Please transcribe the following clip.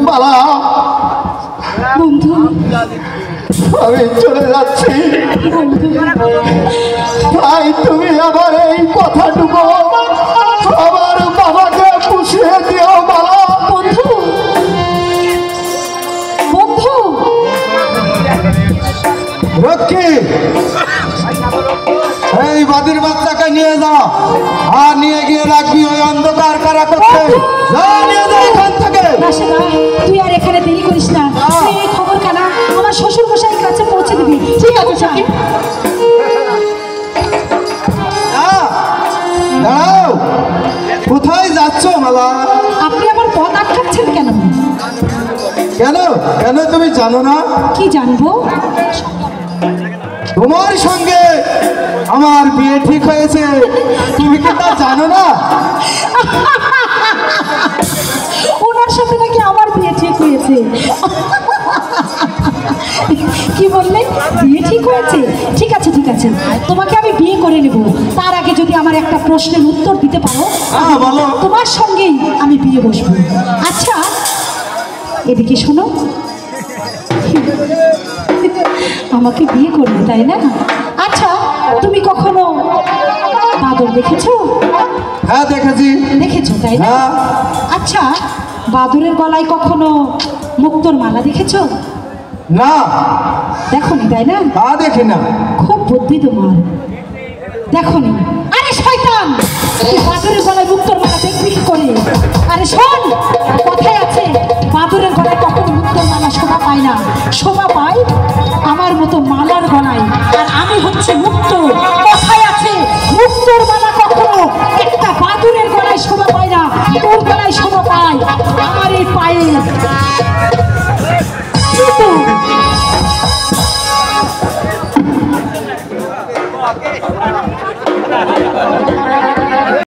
বালা বন্ধু আমি চলে যাচ্ছি তাই তুমি আমার এই কথাটুকু আমার বাবাকে পুষিয়ে দিও বালা। বন্ধু বন্ধু রক্ষী এই বাদির বাচ্চাকে নিয়ে যা আর নিয়ে গিয়ে রাখবি ওই অন্ধকার কারা করতে নিয়ে যা এখান থেকে। রাশেদা তুই আর এখানে দেরি করিস না, তুই এই খবর কানা আমার শ্বশুর মশাইয়ের কাছে পৌঁছে দিবি। ঠিক আছে সাকিব। দাঁড়াও, কোথায় যাচ্ছ মালা? আপনি আমার পথ আটকাচ্ছেন কেন? কেন কেন তুমি জানো না? কি জানবো? তোমার সঙ্গে আমার বিয়ে ঠিক হয়েছে, তুমি কি তা জানো না? ওনার সাথে নাকি আমার বিয়ে ঠিক হয়েছে? কি বললেন? বিয়ে ঠিক হয়েছে? ঠিক আছে ঠিক আছে, তোমাকে আমি বিয়ে করে নেব। তার আগে যদি আমার একটা প্রশ্নের উত্তর দিতে পারো, বলো। তোমার সঙ্গেই আমি বিয়ে বসবো। আচ্ছা এদিকে শোনো, আমাকে বিয়ে করবে তাই না? আচ্ছা তুমি কখনো বাদর দেখেছো? হ্যাঁ দেখেছি। দেখেছো তাই না? আচ্ছা বাদরের গলায় কখনো মুক্তোর মালা দেখেছো? না। দেখোনি তাই না? তা দেখি না। খুব বুদ্ধি তোমার, দেখোনি? আরে শয়তান, তুই বাদরের গলায় মুক্তোর মালা দেখবি কি করে? আরে শোন, কথায় আছে বাদরের গলায় কখনো মুক্তোর মালা শোভা পায় না, শোভা পায় আমার মতো মালার গলায়। আর আমি হচ্ছে